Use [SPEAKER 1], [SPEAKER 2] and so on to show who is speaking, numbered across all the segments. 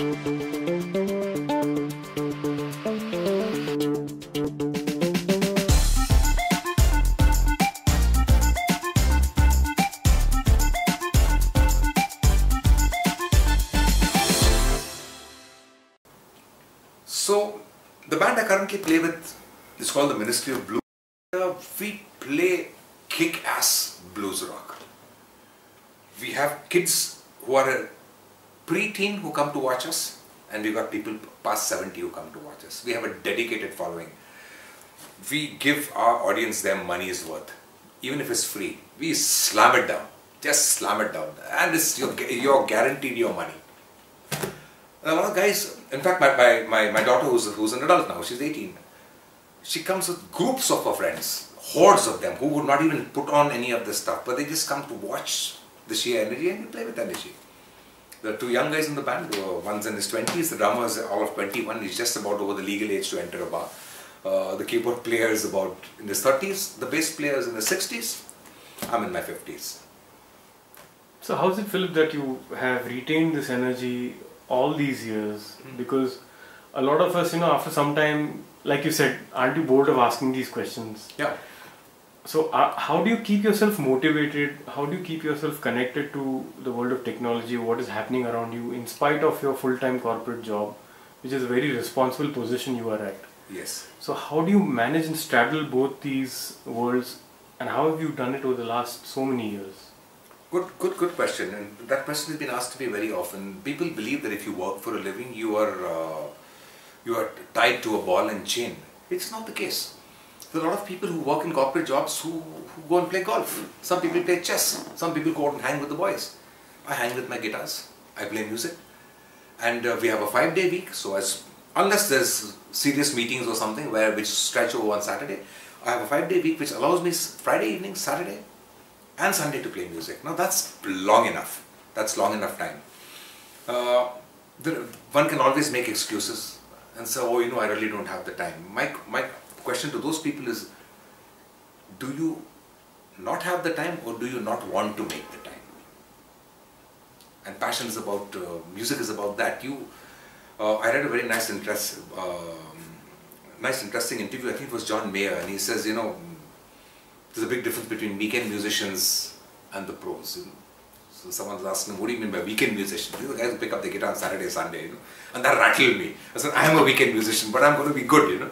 [SPEAKER 1] So, the band I currently play with is called the Ministry of Blues. We play kick-ass blues rock. We have kids who are a pre-teen who come to watch us, and we've got people past 70 who come to watch us. We have a dedicated following. We give our audience their money's worth. Even if it's free, we slam it down. Just slam it down. And you're guaranteed your money. A lot of guys, in fact my daughter who's an adult now, she's 18. She comes with groups of her friends, hordes of them who would not even put on any of this stuff, but they just come to watch the sheer energy and you play with energy. There are two young guys in the band, one's in his 20s, the drummer is all of 21, he's just about over the legal age to enter a bar. The keyboard player is about in his 30s, the bass player is in his 60s, I'm in my 50s.
[SPEAKER 2] So how is it, Philip, that you have retained this energy all these years? Because a lot of us, after some time, like you said, aren't you bored of asking these questions?
[SPEAKER 1] Yeah.
[SPEAKER 2] So how do you keep yourself motivated? How do you keep yourself connected to the world of technology, what is happening around you, in spite of your full-time corporate job, which is a very responsible position you are at?
[SPEAKER 1] Yes.
[SPEAKER 2] So how do you manage and straddle both these worlds, and how have you done it over the last so many years?
[SPEAKER 1] Good question, and that question has been asked to me very often. People believe that if you work for a living, you are tied to a ball and chain. It's not the case. There are a lot of people who work in corporate jobs who go and play golf. Some people play chess. Some people go out and hang with the boys. I hang with my guitars. I play music, and we have a 5-day week. So unless there's serious meetings or something which stretch over on Saturday, I have a 5-day week which allows me Friday evening, Saturday, and Sunday to play music. Now that's long enough. That's long enough time. One can always make excuses and say, oh, I really don't have the time. My question to those people is, do you not have the time, or do you not want to make the time? And passion is about, music is about that. I read a very nice interesting interview, I think it was John Mayer, and he says, there's a big difference between weekend musicians and the pros. So someone was asking him, what do you mean by weekend musician? These are guys who pick up the guitar on Saturday, Sunday, and that rattled me. I said, I am a weekend musician, but I'm going to be good,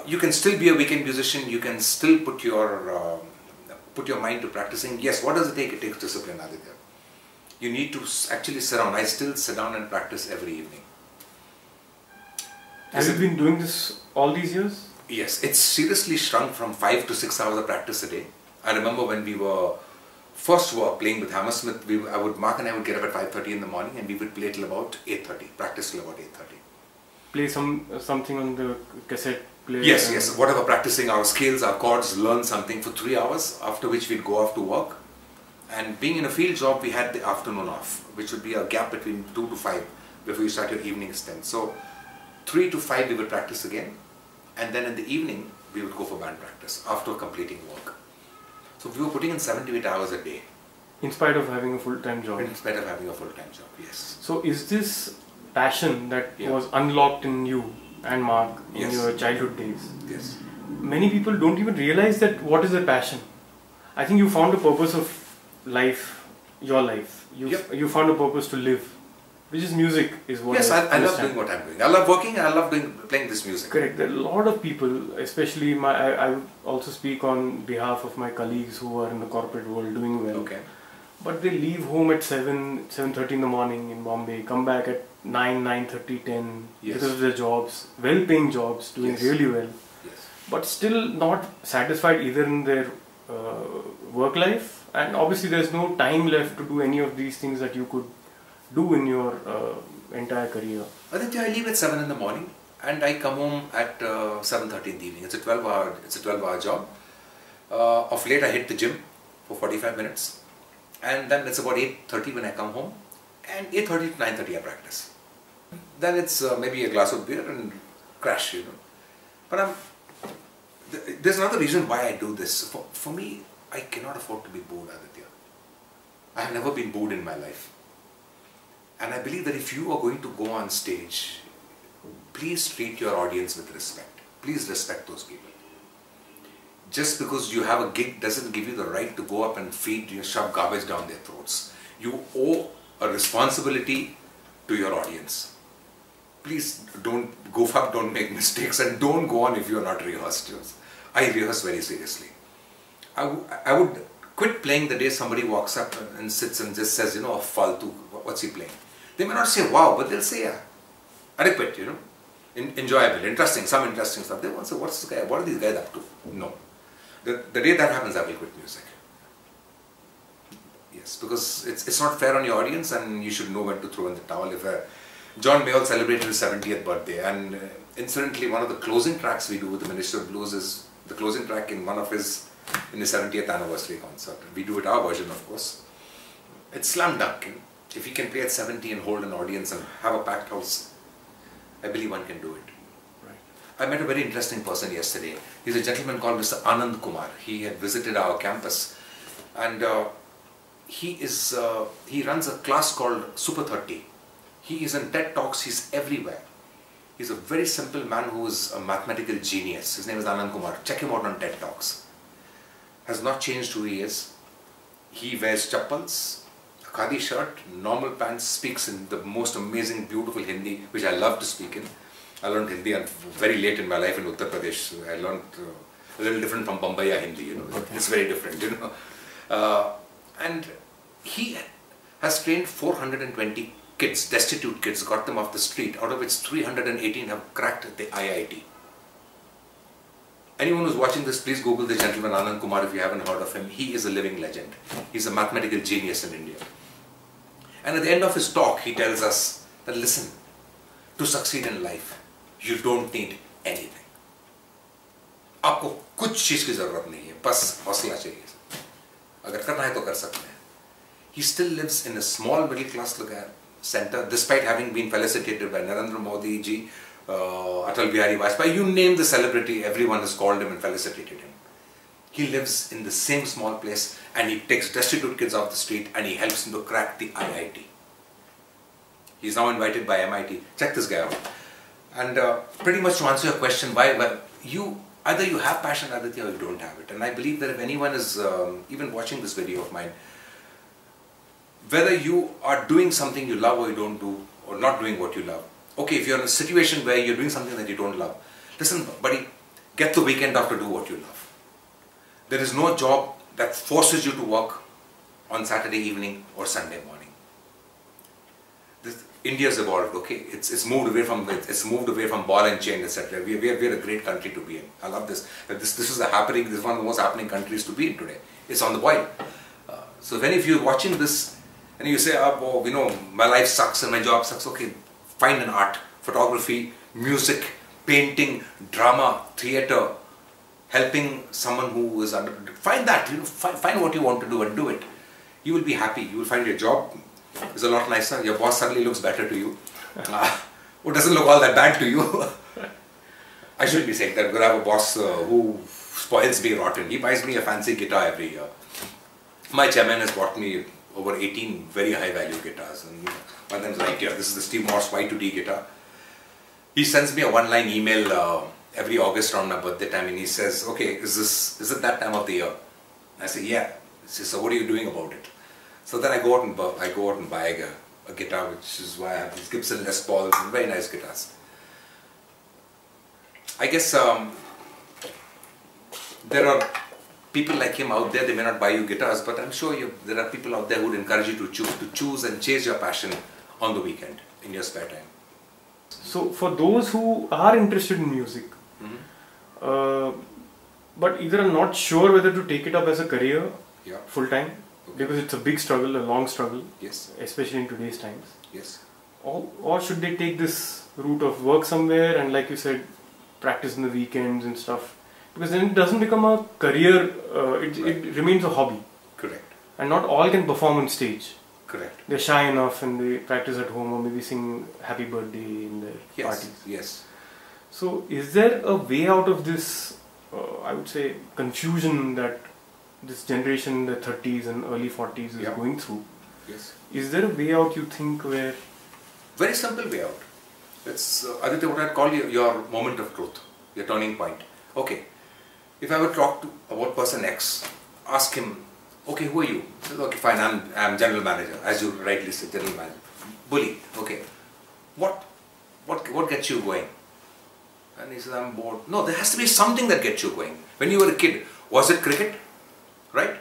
[SPEAKER 1] You can still be a weekend musician, you can still put your mind to practicing. Yes, what does it take? It takes discipline, Aditya. You need to actually sit down. I still sit down and practice every evening.
[SPEAKER 2] Have you been doing this all these years?
[SPEAKER 1] Yes, it's seriously shrunk from 5 to 6 hours of practice a day. I remember when we were playing with Hammersmith, Mark and I would get up at 5:30 in the morning and we would play till about 8:30, practice till about 8:30.
[SPEAKER 2] Play something on the cassette player?
[SPEAKER 1] Yes, whatever, practicing our scales, our chords, learn something for 3 hours, after which we'd go off to work. And being in a field job, we had the afternoon off, which would be a gap between 2 to 5 before you start your evening stint. So 3 to 5 we would practice again. And then in the evening, we would go for band practice after completing work. So we were putting in 7 to 8 hours a day.
[SPEAKER 2] In spite of having a full-time job?
[SPEAKER 1] In spite of having a full-time job, yes.
[SPEAKER 2] So is this passion that was unlocked in you and Mark in your childhood days?
[SPEAKER 1] Yes.
[SPEAKER 2] Many people don't even realize that what is their passion. I think you found a purpose of life, your life. You found a purpose to live. Which is music, is what
[SPEAKER 1] I love doing what I'm doing. I love working and I love playing this music.
[SPEAKER 2] Correct. There are a lot of people, especially I also speak on behalf of my colleagues who are in the corporate world doing well.
[SPEAKER 1] Okay.
[SPEAKER 2] But they leave home at 7:30 in the morning in Bombay, come back at 9:30, 10 because of their jobs, well-paying jobs, doing really well.
[SPEAKER 1] Yes.
[SPEAKER 2] But still not satisfied either in their work life, and obviously there's no time left to do any of these things that you could do in your entire career.
[SPEAKER 1] I think I leave at 7 in the morning and I come home at 7:30 in the evening. It's a 12-hour job. Of late I hit the gym for 45 minutes, and then it's about 8:30 when I come home, and 8:30 to 9:30 I practice. Then it's maybe a glass of beer and crash, But there's another reason why I do this. For me, I cannot afford to be bored, Aditya. I have never been bored in my life. And I believe that if you are going to go on stage, please treat your audience with respect. Please respect those people. Just because you have a gig doesn't give you the right to go up and shove garbage down their throats. You owe a responsibility to your audience. Please don't goof up, don't make mistakes, and don't go on if you are not rehearsed. I rehearse very seriously. I would quit playing the day somebody walks up and sits and just says, a faltu, what's he playing? They may not say wow, but they'll say, yeah, adequate, enjoyable, interesting, some interesting stuff. They won't say, what's this guy, what are these guys up to? No. The day that happens, I will quit music. Yes, because it's not fair on your audience, and you should know when to throw in the towel. If John Mayall celebrated his 70th birthday, and incidentally, one of the closing tracks we do with the Minister of Blues is the closing track in his 70th anniversary concert. We do it our version, of course. It's slam dunk. If he can play at 70 and hold an audience and have a packed house, I believe one can do it. I met a very interesting person yesterday. He's a gentleman called Mr. Anand Kumar. He had visited our campus, and he runs a class called Super 30. He is in TED Talks, he's everywhere. He's a very simple man who is a mathematical genius. His name is Anand Kumar. Check him out on TED Talks. Has not changed who he is. He wears chappals, a khadi shirt, normal pants, speaks in the most amazing, beautiful Hindi, which I love to speak in. I learned Hindi very late in my life in Uttar Pradesh. I learned a little different from Bombaya Hindi, Okay. It's very different, and he has trained 420 kids, destitute kids, got them off the street, out of which 318 have cracked the IIT. Anyone who's watching this, please Google the gentleman Anand Kumar if you haven't heard of him. He is a living legend. He's a mathematical genius in India. And at the end of his talk, he tells us that, listen, to succeed in life, you don't need anything. आपको कुछ चीज की जरूरत नहीं है, बस हौसला चाहिए. अगर करना है तो कर सकते हैं. He still lives in a small middle class center, despite having been felicitated by Narendra Modi ji, Atal Bihari Vajpayee. You name the celebrity, everyone has called him and felicitated him. He lives in the same small place, and he takes destitute kids off the street and he helps them to crack the IIT. He's now invited by MIT. Check this guy out. And pretty much to answer your question, why either you have passion, Aditya, or you don't have it. And I believe that if anyone is even watching this video of mine, whether you are doing something you love or you don't do, or not doing what you love. Okay, if you're in a situation where you're doing something that you don't love, listen, buddy, get the weekend off to do what you love. There is no job that forces you to work on Saturday evening or Sunday morning. India's evolved, okay? It's moved away from ball and chain, etc. We're a great country to be in. I love this. This is one of the most happening countries to be in today. It's on the boil. So if any of you are watching this and you say, oh, my life sucks and my job sucks, okay, find an art, photography, music, painting, drama, theatre, helping someone who is find that, find what you want to do and do it. You will be happy. You will find your job is a lot nicer. Your boss suddenly looks better to you. Or doesn't look all that bad to you. I should be saying that because I have a boss who spoils me rotten. He buys me a fancy guitar every year. My chairman has bought me over 18 very high value guitars, and one of them is right here. This is the Steve Morse Y2D guitar. He sends me a one-line email every August around my birthday time, and he says, okay, is it that time of the year? I say, yeah. He says, so what are you doing about it? So then I go out and buy a guitar, which is why I have these Gibson Les Pauls and very nice guitars. I guess there are people like him out there. They may not buy you guitars, but I'm sure there are people out there who would encourage you to choose and chase your passion on the weekend in your spare time.
[SPEAKER 2] So for those who are interested in music, but either are not sure whether to take it up as a career, full time, because it's a big struggle, a long struggle,
[SPEAKER 1] yes,
[SPEAKER 2] especially in today's times.
[SPEAKER 1] Yes.
[SPEAKER 2] Or should they take this route of work somewhere and, like you said, practice in the weekends and stuff? Because then it doesn't become a career, it remains a hobby.
[SPEAKER 1] Correct.
[SPEAKER 2] And not all can perform on stage.
[SPEAKER 1] Correct.
[SPEAKER 2] They're shy enough and they practice at home or maybe sing happy birthday in their parties.
[SPEAKER 1] Yes.
[SPEAKER 2] So is there a way out of this, I would say, confusion that this generation, the 30s and early 40s is going through?
[SPEAKER 1] Yes.
[SPEAKER 2] Is there a way out, you think, where
[SPEAKER 1] Very simple way out. It's Aditya, what I'd call your moment of truth, your turning point. Okay, if I were to talk to about person X, ask him, okay, who are you? He says, okay, fine, I'm general manager, as you rightly said, general manager. Bully, okay. What gets you going? And he says, I'm bored. No, there has to be something that gets you going. When you were a kid, was it cricket, right?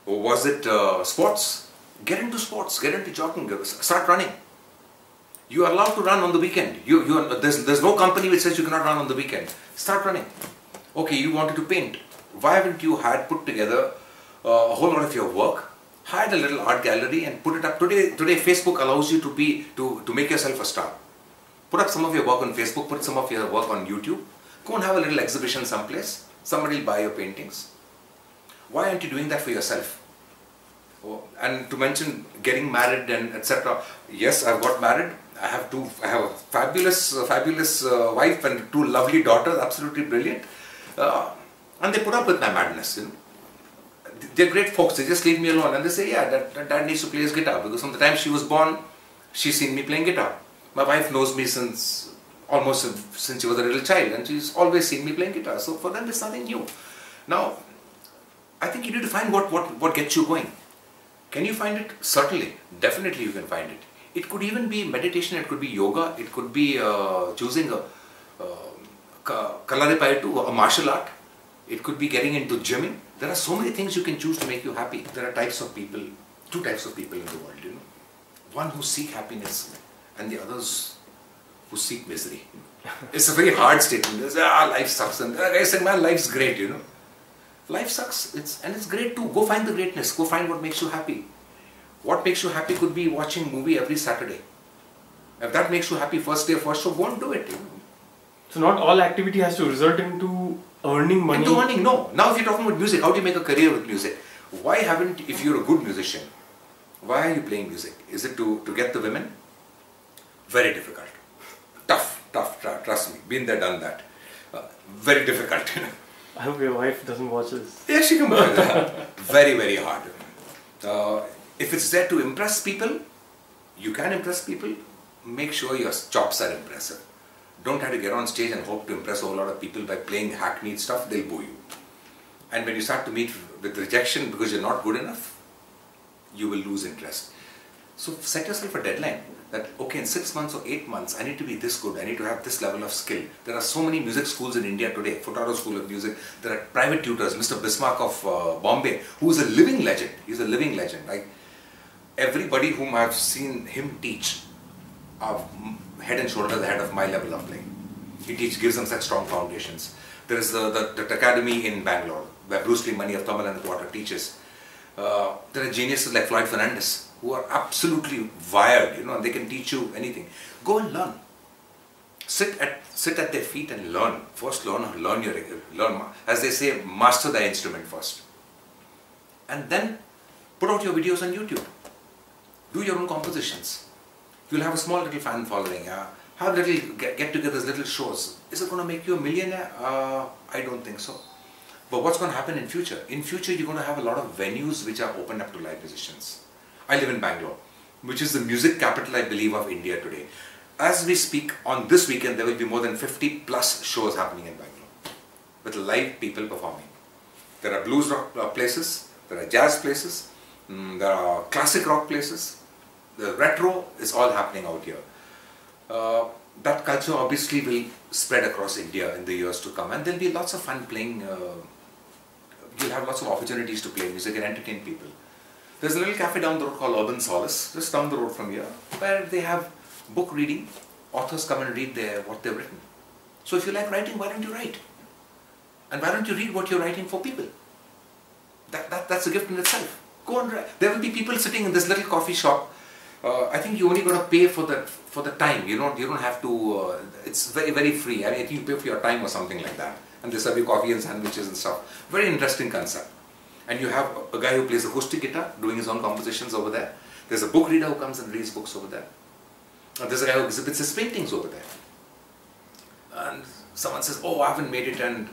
[SPEAKER 1] Or was it sports? Get into sports, get into jogging, start running. You are allowed to run on the weekend. There's no company which says you cannot run on the weekend. Start running. Okay, you wanted to paint. Why haven't you put together a whole lot of your work, hired a little art gallery and put it up? Today Facebook allows you to make yourself a star. Put up some of your work on Facebook, put some of your work on YouTube. Go and have a little exhibition someplace. Somebody will buy your paintings. Why aren't you doing that for yourself? And to mention getting married and etc. Yes, I've got married. I have a fabulous wife and 2 lovely daughters, absolutely brilliant. And they put up with my madness. You know? They're great folks. They just leave me alone and they say, yeah, dad needs to play his guitar, because from the time she was born, she's seen me playing guitar. My wife knows me almost since she was a little child, and she's always seen me playing guitar. So for them, it's nothing new. Now, I think you need to find what gets you going. Can you find it? Certainly, definitely you can find it. It could even be meditation, it could be yoga, it could be choosing a Kalaripayattu, a martial art. It could be getting into gymming. There are so many things you can choose to make you happy. There are types of people, 2 types of people in the world, you know. One who seek happiness and the others who seek misery. It's a very hard statement. It's, life sucks. And I say, man, life's great, you know. Life sucks, and it's great too. Go find the greatness. Go find what makes you happy. What makes you happy could be watching a movie every Saturday. If that makes you happy first day, first show, go and do it. You know?
[SPEAKER 2] So not all activity has to result into earning money?
[SPEAKER 1] Into earning, no. Now if you're talking about music, how do you make a career with music? Why haven't, if you're a good musician, why are you playing music? Is it to get the women? Very difficult. Tough, trust me. Been there, done that. Very difficult.
[SPEAKER 2] I hope your wife doesn't watch this.
[SPEAKER 1] Yeah, she can watch that. Very, very hard. If it's there to impress people, you can impress people. Make sure your chops are impressive. Don't try to get on stage and hope to impress a whole lot of people by playing hackneyed stuff. They'll boo you. And when you start to meet with rejection because you're not good enough, you will lose interest. So set yourself a deadline that, okay, in 6 months or 8 months, I need to be this good, I need to have this level of skill. There are so many music schools in India today, Futaro School of Music. There are private tutors, Mr. Bismarck of Bombay, who is a living legend. He's a living legend. Like, everybody whom I've seen him teach are head and shoulders ahead of my level of playing. He gives them such strong foundations. There is the academy in Bangalore, where Bruce Lee Mani of Tamil and Quarter teaches. There are geniuses like Floyd Fernandez, who are absolutely wired, you know, and they can teach you anything. Go and learn. Sit at their feet and learn. First learn, as they say, master the instrument first. And then put out your videos on YouTube. Do your own compositions. You'll have a small little fan following. Have little get-togethers, little shows. Is it going to make you a millionaire? I don't think so. But what's going to happen in future? In future, you're going to have a lot of venues which are opened up to live musicians. I live in Bangalore, which is the music capital, I believe, of India today. As we speak, on this weekend, there will be more than 50 plus shows happening in Bangalore with live people performing. There are blues rock places, there are jazz places, there are classic rock places. The retro is all happening out here. That culture obviously will spread across India in the years to come, and there will be lots of fun playing. You'll have lots of opportunities to play music and entertain people. There's a little cafe down the road called Urban Solace, just down the road from here, where they have book reading. Authors come and read what they've written. So if you like writing, why don't you write? And why don't you read what you're writing for people? That's a gift in itself. Go and write. There will be people sitting in this little coffee shop. I think you only got to pay for the time. You don't have to. It's very, very free. I think you pay for your time or something like that. And they serve you coffee and sandwiches and stuff. Very interesting concept. And you have a guy who plays acoustic guitar doing his own compositions over there. There's a book reader who comes and reads books over there. And there's a guy who exhibits his paintings over there. And someone says, oh, I haven't made it. And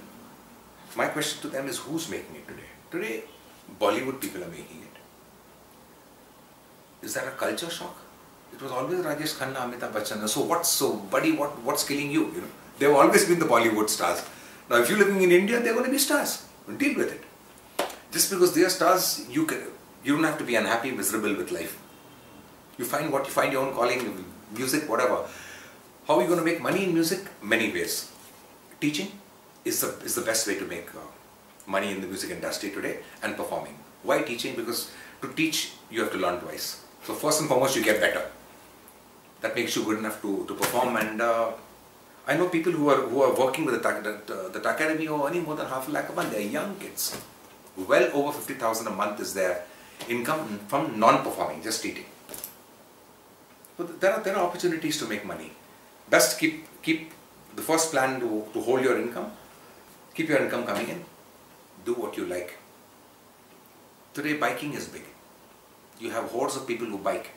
[SPEAKER 1] my question to them is, who's making it today? Today, Bollywood people are making it. Is that a culture shock? It was always Rajesh Khanna, Amitabh Bachchan. So buddy, what's killing you? You know, they've always been the Bollywood stars. Now, if you're living in India, they're going to be stars. Deal with it. Just because they are stars, you don't have to be unhappy, miserable with life. You find your own calling, music, whatever. How are you going to make money in music? Many ways. Teaching is the best way to make money in the music industry today, and performing. Why teaching? Because to teach, you have to learn twice. So first and foremost, you get better. That makes you good enough to perform. And I know people who are working with the academy who are earning more than half a lakh a month. They are young kids. Well over 50,000 a month is their income from non-performing, just teaching. So there are opportunities to make money. Best keep the first plan to hold your income. Keep your income coming in. Do what you like. Today biking is big. You have hordes of people who bike.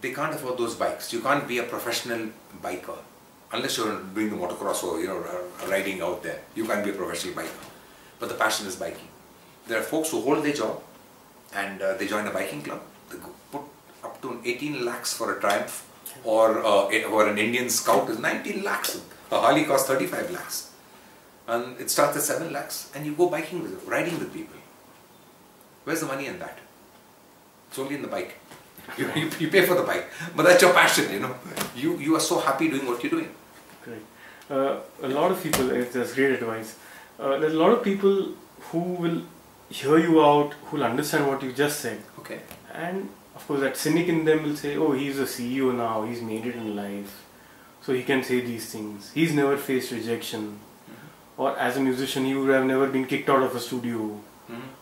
[SPEAKER 1] They can't afford those bikes. You can't be a professional biker unless you're doing the motocross or riding out there. You can't be a professional biker. But the passion is biking. There are folks who hold their job and they join a biking club. They put up to 18 lakhs for a Triumph, or an Indian Scout is 19 lakhs. A Harley costs 35 lakhs. And it starts at 7 lakhs, and you go biking riding with people. Where's the money in that? It's only in the bike. You pay for the bike, but that's your passion, you know. You are so happy doing what you're doing.
[SPEAKER 2] Great. A lot of people, that's great advice. There's a lot of people who will hear you out, who will understand what you just said.
[SPEAKER 1] Okay.
[SPEAKER 2] And of course, that cynic in them will say, oh, he's a CEO now, he's made it in life, so he can say these things. He's never faced rejection. Or as a musician, he would have never been kicked out of a studio,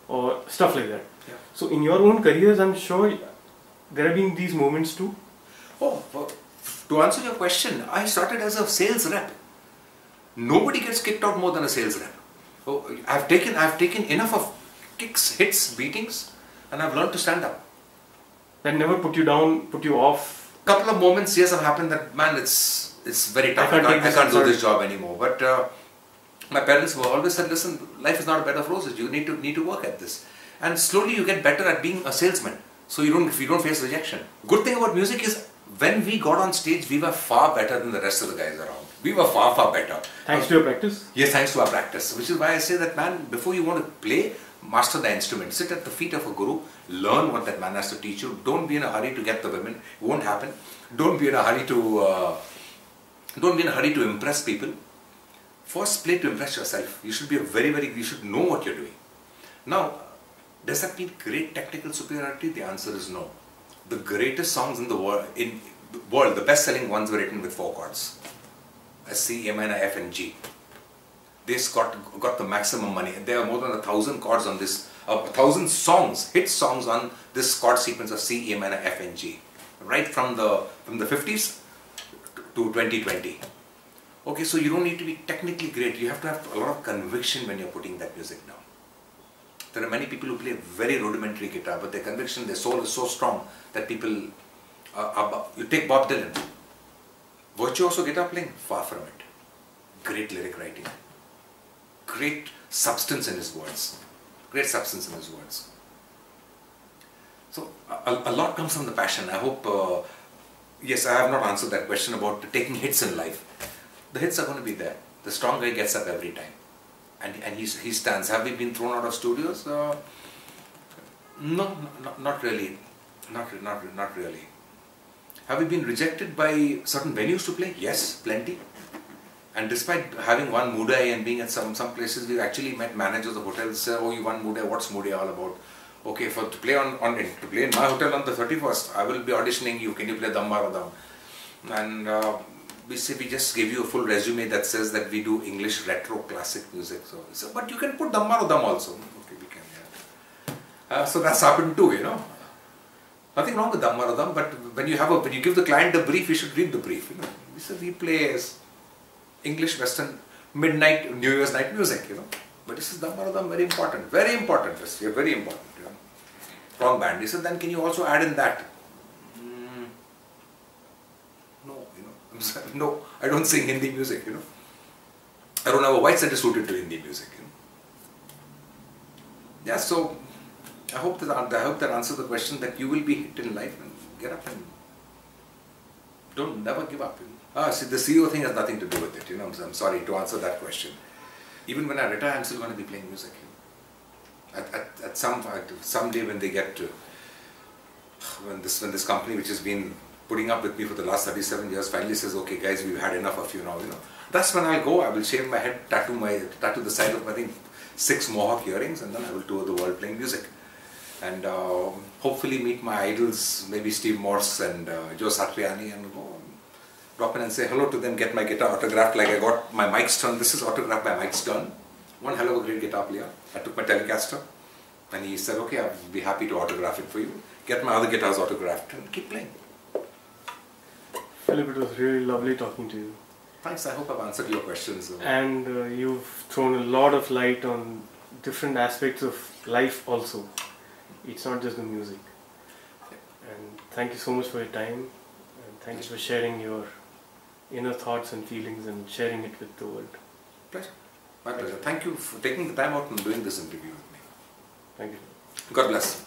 [SPEAKER 2] or stuff like that.
[SPEAKER 1] Yeah.
[SPEAKER 2] So in your own careers, I'm sure there have been these moments too.
[SPEAKER 1] Oh, well, to answer your question, I started as a sales rep. Nobody gets kicked out more than a sales rep. Oh, I've taken enough of kicks, hits, beatings, and I've learned to stand up.
[SPEAKER 2] That never put you down, put you off?
[SPEAKER 1] Couple of moments, yes, have happened that, man, it's very tough. I can't do this job anymore. But my parents were always said, listen, life is not a bed of roses. You need to work at this. And slowly you get better at being a salesman. So you don't face rejection. Good thing about music is, when we got on stage, we were far better than the rest of the guys around. We were far, far better.
[SPEAKER 2] Thanks to your practice?
[SPEAKER 1] Yes, thanks to our practice. Which is why I say that, man, before you want to play, master the instrument. Sit at the feet of a guru. Learn what that man has to teach you. Don't be in a hurry to get the women. It won't happen. Don't be in a hurry to impress people. First, play to impress yourself. You should be you should know what you're doing. Now, does that mean great technical superiority? The answer is no. The greatest songs in the world, the best-selling ones, were written with 4 chords. A C, A minor, F and G. They got the maximum money. There are more than 1,000 chords on this, 1,000 songs, hit songs on this chord sequence of C, A minor, F and G. Right from the 50s to 2020. Okay, so you don't need to be technically great. You have to have a lot of conviction when you're putting that music down. There are many people who play very rudimentary guitar, but their conviction, their soul is so strong that people, you take Bob Dylan, virtuoso guitar playing, far from it. Great lyric writing, great substance in his words, So a lot comes from the passion. I hope, yes, I have not answered that question about taking hits in life. The hits are going to be there. The strong guy gets up every time. And he stands. Have we been thrown out of studios? No, not really. Not really. Have we been rejected by certain venues to play? Yes, plenty. And despite having won Moodai and being at some places, we've actually met managers of hotels say, oh, you won Moodai, what's Moodai all about? Okay, to play in my hotel on the 31st, I will be auditioning you. Can you play Dam Maro Dam? And we just give you a full resume that says that we do English retro classic music. So but you can put Dam Maro Dam also. Okay, we can. Yeah. So that's happened too, you know. Nothing wrong with Dam Maro Dam, but when you give the client the brief, you should read the brief. You know, we play English, Western, midnight, New Year's night music. You know, but this is Dam Maro Dam, very important this year, very important. You know, wrong band. He said, then can you also add in that? No, I don't sing Hindi music, you know. I don't have a voice that is suited to Hindi music, you know. Yeah, so I hope that answers the question that you will be hit in life, and get up and Don't never give up. See, the CEO thing has nothing to do with it. I'm sorry to answer that question. Even when I retire, I'm still going to be playing music. At some day when they get to when this company which has been putting up with me for the last 37 years finally says, okay guys, we've had enough of you now, that's when I'll go. I will shave my head, tattoo the side of my 6 mohawk earrings, and then I will tour the world playing music. And hopefully meet my idols, maybe Steve Morse and Joe Satriani, and go drop in and say hello to them, get my guitar autographed like I got my Mike Stern. This is autographed by Mike Stern, one hell of a great guitar player. I took my Telecaster and he said, okay, I'll be happy to autograph it for you. Get my other guitars autographed and keep playing.
[SPEAKER 2] Philip, it was really lovely talking to you.
[SPEAKER 1] Thanks, I hope I've answered your questions.
[SPEAKER 2] And you've thrown a lot of light on different aspects of life also. It's not just the music. And thank you so much for your time. And thank you for sharing your inner thoughts and feelings and sharing it with the world.
[SPEAKER 1] Pleasure. My pleasure. Thank you for taking the time out and doing this interview with me.
[SPEAKER 2] Thank you.
[SPEAKER 1] God bless.